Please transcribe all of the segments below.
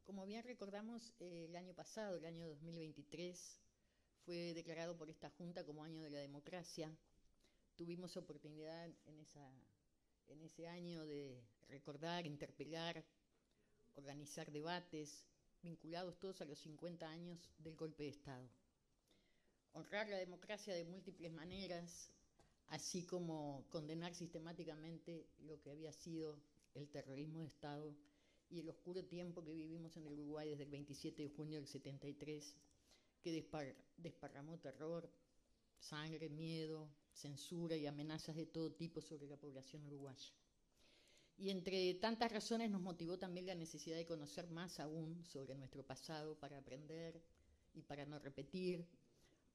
Como bien recordamos, el año pasado, el año 2023, fue declarado por esta Junta como Año de la Democracia. Tuvimos oportunidad en ese año de recordar, interpelar, organizar debates vinculados todos a los 50 años del golpe de Estado. Honrar la democracia de múltiples maneras, así como condenar sistemáticamente lo que había sido el terrorismo de Estado y el oscuro tiempo que vivimos en el Uruguay desde el 27 de junio del 73, que desparramó terror, sangre, miedo, censura y amenazas de todo tipo sobre la población uruguaya. Y entre tantas razones nos motivó también la necesidad de conocer más aún sobre nuestro pasado para aprender y para no repetir,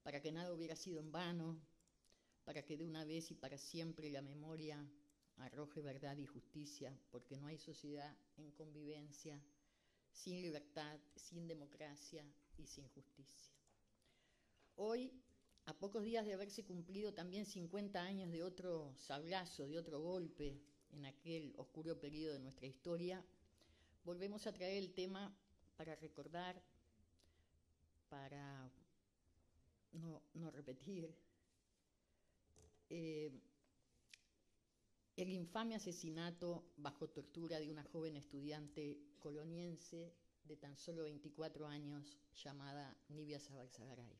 para que nada hubiera sido en vano, para que de una vez y para siempre la memoria arroje verdad y justicia, porque no hay sociedad en convivencia sin libertad, sin democracia y sin justicia. Hoy, a pocos días de haberse cumplido también 50 años de otro sablazo, de otro golpe en aquel oscuro periodo de nuestra historia, volvemos a traer el tema para recordar, para no repetir, el infame asesinato bajo tortura de una joven estudiante coloniense de tan solo 24 años llamada Nibia Sabarzagaray.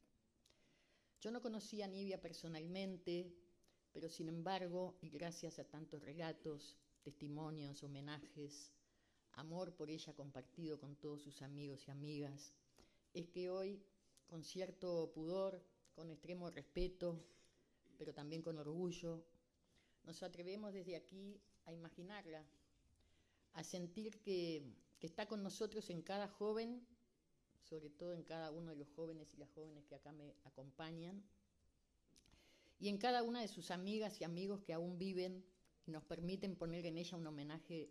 Yo no conocía a Nibia personalmente, pero sin embargo, y gracias a tantos relatos, testimonios, homenajes, amor por ella compartido con todos sus amigos y amigas, es que hoy, con cierto pudor, con extremo respeto, pero también con orgullo, nos atrevemos desde aquí a imaginarla, a sentir que está con nosotros en cada joven, sobre todo en cada uno de los jóvenes y las jóvenes que acá me acompañan, y en cada una de sus amigas y amigos que aún viven y nos permiten poner en ella un homenaje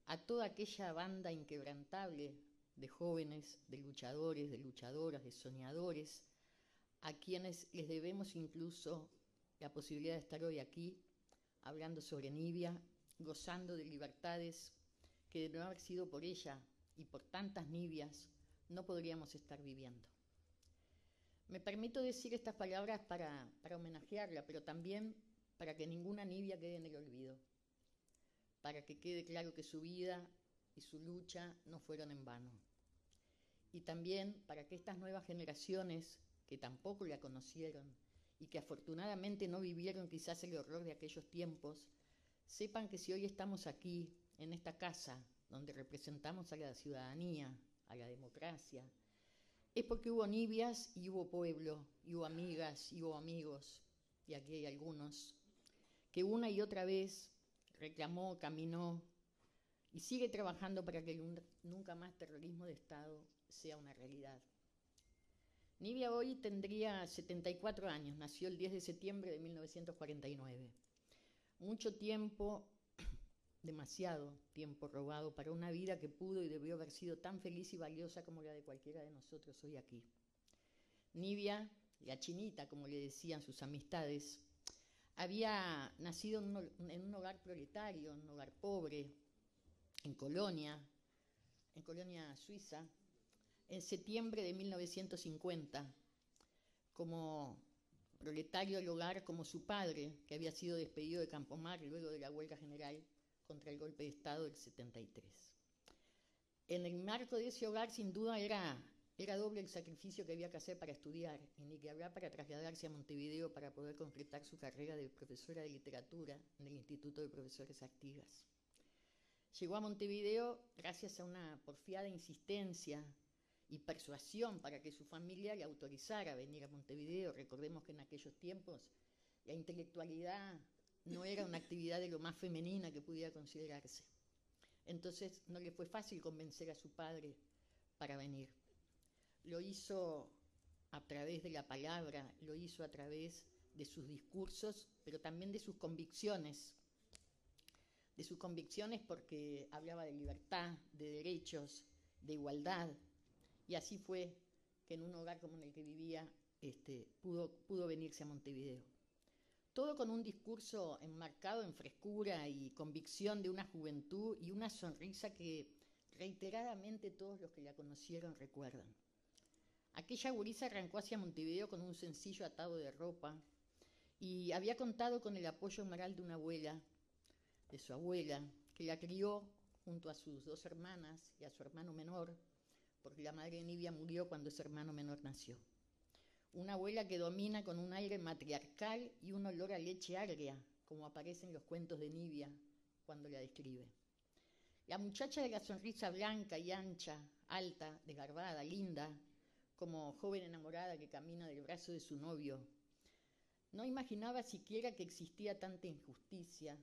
a toda aquella banda inquebrantable de jóvenes, de luchadores, de luchadoras, de soñadores, a quienes les debemos incluso la posibilidad de estar hoy aquí hablando sobre Nibia, gozando de libertades que de no haber sido por ella y por tantas Nibias no podríamos estar viviendo. Me permito decir estas palabras para homenajearla, pero también para que ninguna Nibia quede en el olvido, para que quede claro que su vida y su lucha no fueron en vano. Y también para que estas nuevas generaciones, que tampoco la conocieron y que afortunadamente no vivieron quizás el horror de aquellos tiempos, sepan que si hoy estamos aquí, en esta casa, donde representamos a la ciudadanía, a la democracia, es porque hubo Nibias y hubo pueblo, y hubo amigas y hubo amigos, y aquí hay algunos, que una y otra vez reclamó, caminó y sigue trabajando para que nunca más terrorismo de Estado sea una realidad. Nibia hoy tendría 74 años, nació el 10 de septiembre de 1949. Mucho tiempo, demasiado tiempo robado para una vida que pudo y debió haber sido tan feliz y valiosa como la de cualquiera de nosotros hoy aquí. Nibia, la chinita, como le decían sus amistades, había nacido en un hogar proletario, en un hogar pobre, en Colonia suiza, en septiembre de 1950, como proletario del hogar, como su padre, que había sido despedido de Campomar luego de la huelga general contra el golpe de Estado del 73. En el marco de ese hogar, sin duda, era doble el sacrificio que había que hacer para estudiar, y ni que hablar para trasladarse a Montevideo para poder concretar su carrera de profesora de literatura en el Instituto de Profesores Artigas. Llegó a Montevideo gracias a una porfiada insistencia y persuasión para que su familia le autorizara a venir a Montevideo. Recordemos que en aquellos tiempos la intelectualidad no era una actividad de lo más femenina que pudiera considerarse. Entonces no le fue fácil convencer a su padre para venir. Lo hizo a través de la palabra, lo hizo a través de sus discursos, pero también de sus convicciones. De sus convicciones porque hablaba de libertad, de derechos, de igualdad. Y así fue que en un hogar como en el que vivía pudo venirse a Montevideo. Todo con un discurso enmarcado en frescura y convicción de una juventud y una sonrisa que reiteradamente todos los que la conocieron recuerdan. Aquella gurisa arrancó hacia Montevideo con un sencillo atado de ropa y había contado con el apoyo moral de una abuela, de su abuela, que la crió junto a sus 2 hermanas y a su hermano menor, porque la madre de Nibia murió cuando ese hermano menor nació. Una abuela que domina con un aire matriarcal y un olor a leche agria, como aparece en los cuentos de Nibia cuando la describe. La muchacha de la sonrisa blanca y ancha, alta, desgarbada, linda, como joven enamorada que camina del brazo de su novio, no imaginaba siquiera que existía tanta injusticia,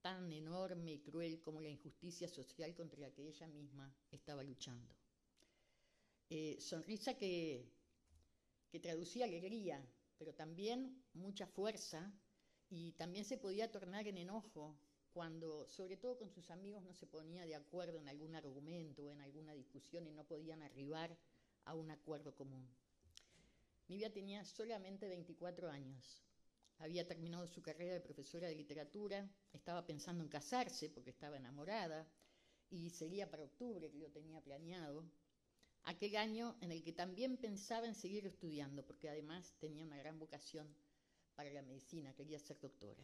tan enorme y cruel como la injusticia social contra la que ella misma estaba luchando. Sonrisa que traducía alegría, pero también mucha fuerza, y también se podía tornar en enojo cuando, sobre todo con sus amigos, no se ponía de acuerdo en algún argumento o en alguna discusión y no podían arribar a un acuerdo común. Nibia tenía solamente 24 años. Había terminado su carrera de profesora de literatura, estaba pensando en casarse porque estaba enamorada y sería para octubre, que lo tenía planeado. Aquel año en el que también pensaba en seguir estudiando, porque además tenía una gran vocación para la medicina, quería ser doctora.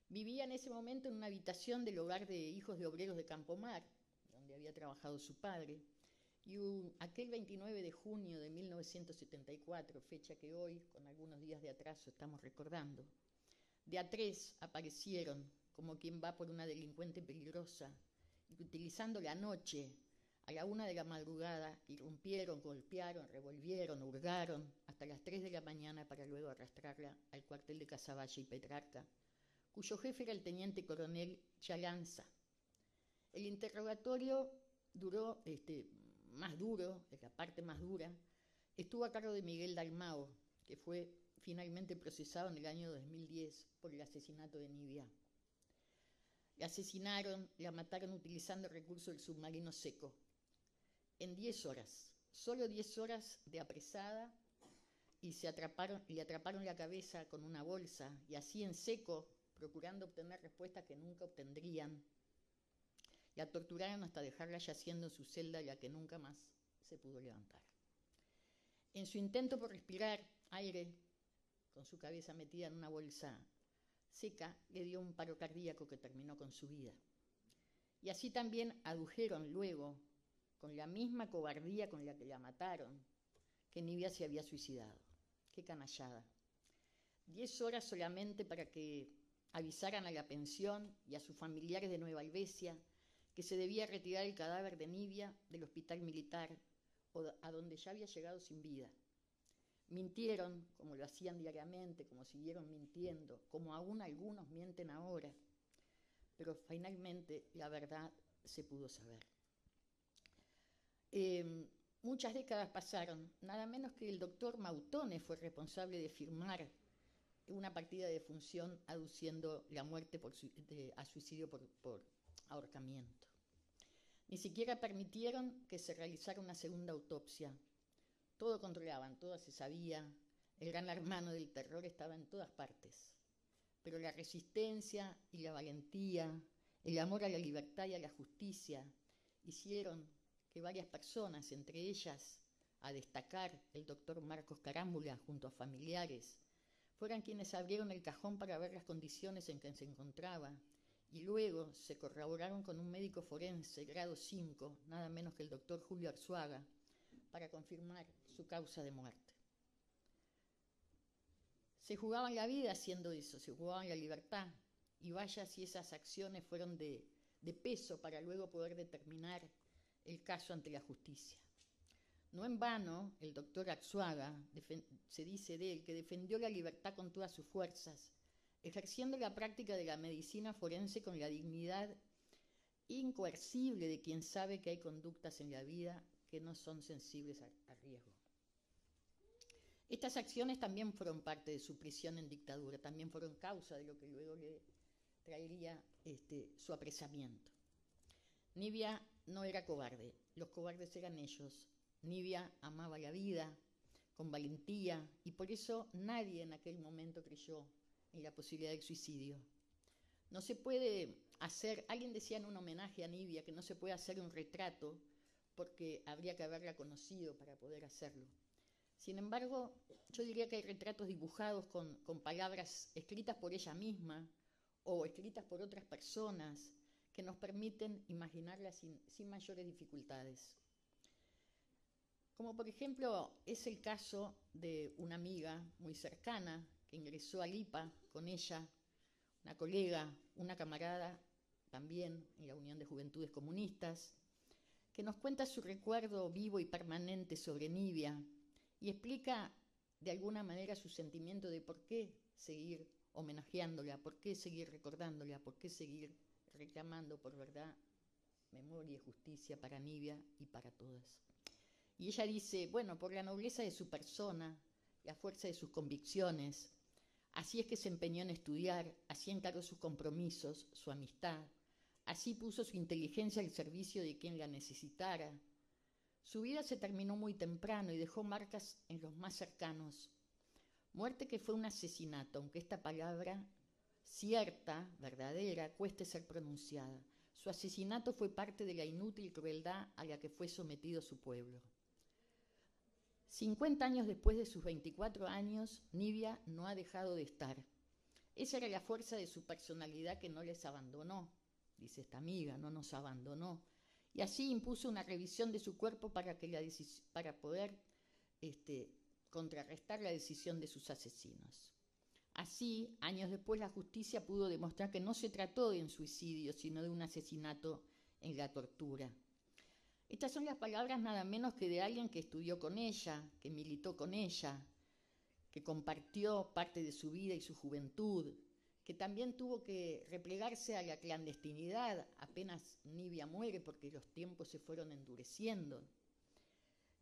Vivía en ese momento en una habitación del hogar de hijos de obreros de Campomar, donde había trabajado su padre, y aquel 29 de junio de 1974, fecha que hoy, con algunos días de atraso, estamos recordando, de a 3 aparecieron, como quien va por una delincuente peligrosa, y utilizando la noche, a la 1 de la madrugada, irrumpieron, golpearon, revolvieron, hurgaron, hasta las 3 de la mañana para luego arrastrarla al cuartel de Casaballe y Petrarca, cuyo jefe era el teniente coronel Chalanza. El interrogatorio duró, más duro, la parte más dura, estuvo a cargo de Miguel Dalmao, que fue finalmente procesado en el año 2010 por el asesinato de Nibia. La asesinaron, la mataron utilizando recursos del submarino Seco. En 10 horas, solo 10 horas de apresada, y le atraparon la cabeza con una bolsa, y así en seco, procurando obtener respuestas que nunca obtendrían. La torturaron hasta dejarla yaciendo en su celda, ya que nunca más se pudo levantar. En su intento por respirar aire, con su cabeza metida en una bolsa seca, le dio un paro cardíaco que terminó con su vida. Y así también adujeron luego, con la misma cobardía con la que la mataron, que Nibia se había suicidado. Qué canallada. 10 horas solamente para que avisaran a la pensión y a sus familiares de Nueva Albesia que se debía retirar el cadáver de Nibia del hospital militar, a donde ya había llegado sin vida. Mintieron, como lo hacían diariamente, como siguieron mintiendo, como aún algunos mienten ahora, pero finalmente la verdad se pudo saber. Muchas décadas pasaron, nada menos que el doctor Mautone fue responsable de firmar una partida de defunción aduciendo la muerte a suicidio por ahorcamiento. Ni siquiera permitieron que se realizara una segunda autopsia. Todo controlaban, todo se sabía, el gran hermano del terror estaba en todas partes. Pero la resistencia y la valentía, el amor a la libertad y a la justicia, hicieron que varias personas, entre ellas a destacar el doctor Marcos Carámbula junto a familiares, fueran quienes abrieron el cajón para ver las condiciones en que se encontraba, y luego se corroboraron con un médico forense, grado 5, nada menos que el doctor Julio Arzuaga, para confirmar su causa de muerte. Se jugaban la vida haciendo eso, se jugaban la libertad, y vaya si esas acciones fueron de peso para luego poder determinar el caso ante la justicia. No en vano, el doctor Arzuaga, se dice de él, que defendió la libertad con todas sus fuerzas, ejerciendo la práctica de la medicina forense con la dignidad incoercible de quien sabe que hay conductas en la vida que no son sensibles a riesgo. Estas acciones también fueron parte de su prisión en dictadura, también fueron causa de lo que luego le traería su apresamiento. Nibia no era cobarde, los cobardes eran ellos. Nibia amaba la vida con valentía y por eso nadie en aquel momento creyó en la posibilidad del suicidio. No se puede alguien decía en un homenaje a Nibia que no se puede hacer un retrato porque habría que haberla conocido para poder hacerlo. Sin embargo, yo diría que hay retratos dibujados con palabras escritas por ella misma o escritas por otras personas que nos permiten imaginarla sin mayores dificultades. Como por ejemplo es el caso de una amiga muy cercana que ingresó al IPA con ella, una colega, una camarada también en la Unión de Juventudes Comunistas, que nos cuenta su recuerdo vivo y permanente sobre Nibia y explica de alguna manera su sentimiento de por qué seguir homenajeándola, por qué seguir recordándola, por qué seguir reclamando por verdad, memoria y justicia para Nibia y para todas. Y ella dice, bueno, por la nobleza de su persona, la fuerza de sus convicciones, así es que se empeñó en estudiar, así encaró sus compromisos, su amistad, así puso su inteligencia al servicio de quien la necesitara. Su vida se terminó muy temprano y dejó marcas en los más cercanos. Muerte que fue un asesinato, aunque esta palabra cierta, verdadera, cueste ser pronunciada. Su asesinato fue parte de la inútil crueldad a la que fue sometido su pueblo. 50 años después de sus 24 años, Nibia no ha dejado de estar. Esa era la fuerza de su personalidad que no les abandonó, dice esta amiga, no nos abandonó. Y así impuso una revisión de su cuerpo para poder contrarrestar la decisión de sus asesinos. Así, años después, la justicia pudo demostrar que no se trató de un suicidio, sino de un asesinato en la tortura. Estas son las palabras nada menos que de alguien que estudió con ella, que militó con ella, que compartió parte de su vida y su juventud, que también tuvo que replegarse a la clandestinidad apenas Nibia muere porque los tiempos se fueron endureciendo.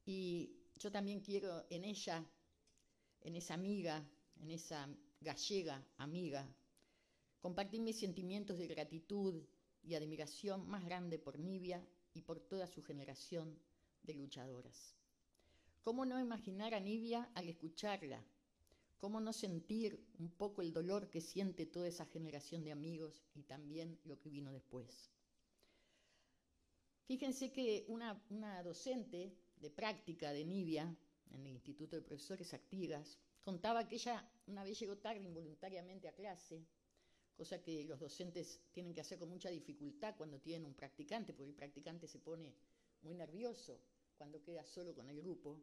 Y yo también quiero en ella, en esa amiga, en esa gallega amiga, compartir mis sentimientos de gratitud y admiración más grande por Nibia y por toda su generación de luchadoras. ¿Cómo no imaginar a Nibia al escucharla? ¿Cómo no sentir un poco el dolor que siente toda esa generación de amigos y también lo que vino después? Fíjense que una docente de práctica de Nibia en el Instituto de Profesores Artigas contaba que ella una vez llegó tarde involuntariamente a clase, cosa que los docentes tienen que hacer con mucha dificultad cuando tienen un practicante, porque el practicante se pone muy nervioso cuando queda solo con el grupo.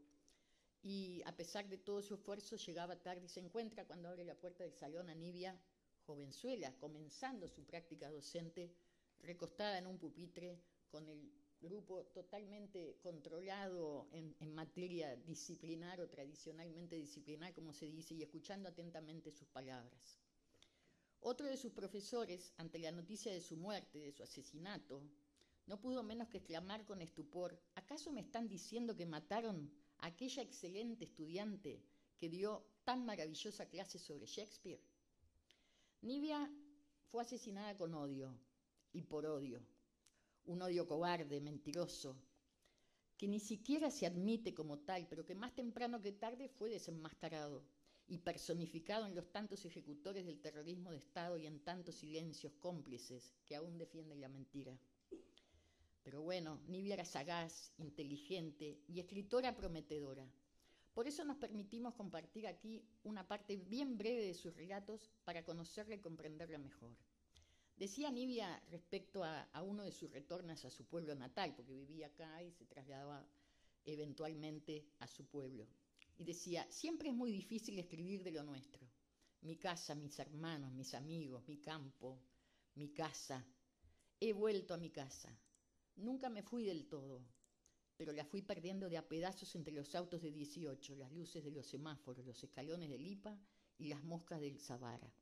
Y a pesar de todo su esfuerzo, llegaba tarde y se encuentra cuando abre la puerta del salón a Nibia, jovenzuela, comenzando su práctica docente, recostada en un pupitre con el grupo totalmente controlado en materia disciplinar o tradicionalmente disciplinar, como se dice, y escuchando atentamente sus palabras. Otro de sus profesores, ante la noticia de su muerte, de su asesinato, no pudo menos que exclamar con estupor, ¿acaso me están diciendo que mataron a aquella excelente estudiante que dio tan maravillosa clase sobre Shakespeare? Nibia fue asesinada con odio y por odio, un odio cobarde, mentiroso, que ni siquiera se admite como tal, pero que más temprano que tarde fue desenmascarado y personificado en los tantos ejecutores del terrorismo de Estado y en tantos silencios cómplices que aún defienden la mentira. Pero bueno, Nibia era sagaz, inteligente y escritora prometedora. Por eso nos permitimos compartir aquí una parte bien breve de sus relatos para conocerla y comprenderla mejor. Decía Nibia respecto a uno de sus retornos a su pueblo natal, porque vivía acá y se trasladaba eventualmente a su pueblo. Y decía, siempre es muy difícil escribir de lo nuestro. Mi casa, mis hermanos, mis amigos, mi campo, mi casa. He vuelto a mi casa. Nunca me fui del todo, pero la fui perdiendo de a pedazos entre los autos de 18, las luces de los semáforos, los escalones del IPA y las moscas del Zavara.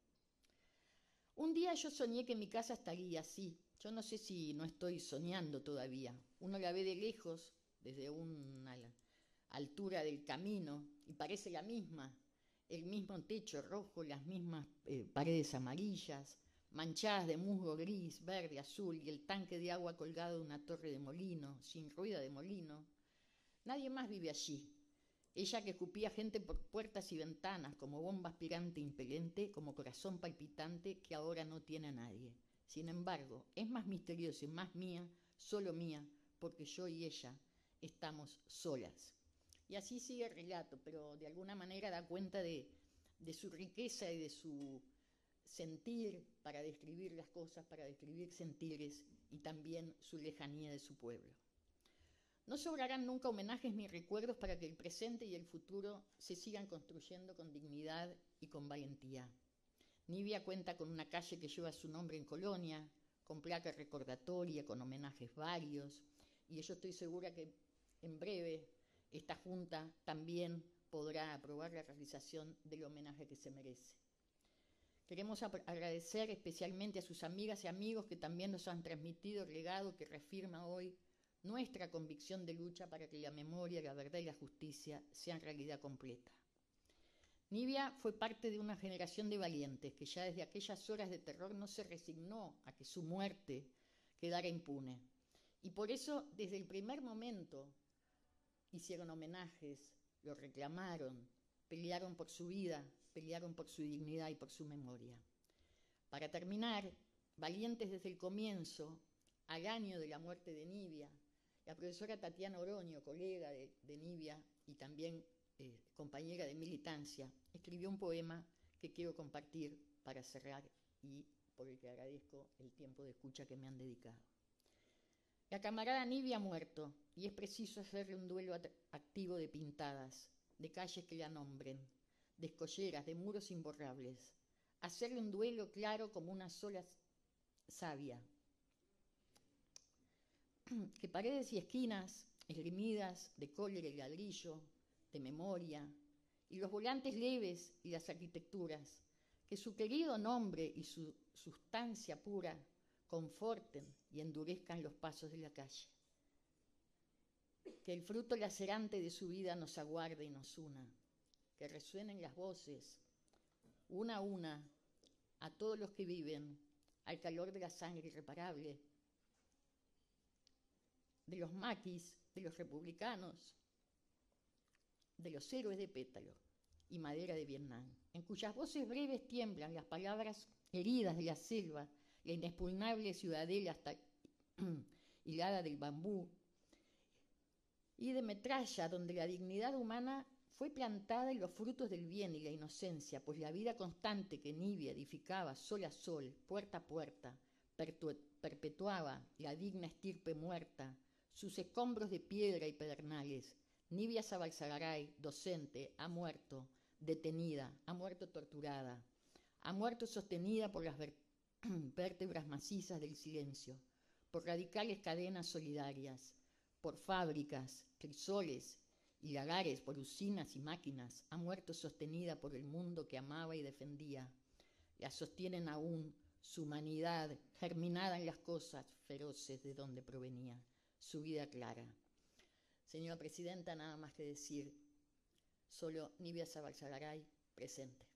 Un día yo soñé que mi casa estaría así. Yo no sé si no estoy soñando todavía. Uno la ve de lejos, desde una altura del camino, y parece la misma. El mismo techo rojo, las mismas paredes amarillas, manchadas de musgo gris, verde, azul, y el tanque de agua colgado de una torre de molino, sin rueda de molino. Nadie más vive allí. Ella que escupía gente por puertas y ventanas, como bomba aspirante impelente, como corazón palpitante que ahora no tiene a nadie. Sin embargo, es más misteriosa y más mía, solo mía, porque yo y ella estamos solas. Y así sigue el relato, pero de alguna manera da cuenta de su riqueza y de su sentir para describir las cosas, para describir sentires y también su lejanía de su pueblo. No sobrarán nunca homenajes ni recuerdos para que el presente y el futuro se sigan construyendo con dignidad y con valentía. Nibia cuenta con una calle que lleva su nombre en Colonia, con placa recordatoria, con homenajes varios, y yo estoy segura que en breve esta Junta también podrá aprobar la realización del homenaje que se merece. Queremos agradecer especialmente a sus amigas y amigos que también nos han transmitido el legado que reafirma hoy nuestra convicción de lucha para que la memoria, la verdad y la justicia sean realidad completa. Nibia fue parte de una generación de valientes que ya desde aquellas horas de terror no se resignó a que su muerte quedara impune. Y por eso, desde el primer momento, hicieron homenajes, lo reclamaron, pelearon por su vida, pelearon por su dignidad y por su memoria. Para terminar, valientes desde el comienzo, al año de la muerte de Nibia, la profesora Tatiana Oroño, colega de Nibia y también compañera de militancia, escribió un poema que quiero compartir para cerrar y por el que agradezco el tiempo de escucha que me han dedicado. La camarada Nibia ha muerto y es preciso hacerle un duelo activo de pintadas, de calles que la nombren, de escolleras, de muros imborrables. Hacerle un duelo claro como una sola savia. Que paredes y esquinas esgrimidas de cólera y ladrillo, de memoria, y los volantes leves y las arquitecturas, que su querido nombre y su sustancia pura conforten y endurezcan los pasos de la calle. Que el fruto lacerante de su vida nos aguarde y nos una, que resuenen las voces, una a una, a todos los que viven, al calor de la sangre irreparable, de los maquis, de los republicanos, de los héroes de pétalo y madera de Vietnam, en cuyas voces breves tiemblan las palabras heridas de la selva, la inexpugnable ciudadela hasta hilada del bambú, y de metralla, donde la dignidad humana fue plantada en los frutos del bien y la inocencia, pues la vida constante que Nibia edificaba sol a sol, puerta a puerta, perpetuaba la digna estirpe muerta, sus escombros de piedra y pedernales. Nibia Zabalsagaray, docente, ha muerto, detenida, ha muerto torturada, ha muerto sostenida por las vértebras macizas del silencio, por radicales cadenas solidarias, por fábricas, crisoles y lagares, por usinas y máquinas, ha muerto sostenida por el mundo que amaba y defendía. La sostienen aún su humanidad, germinada en las cosas feroces de donde provenía, su vida clara. Señora Presidenta, nada más que decir, solo Nibia Zabalsagaray, presente.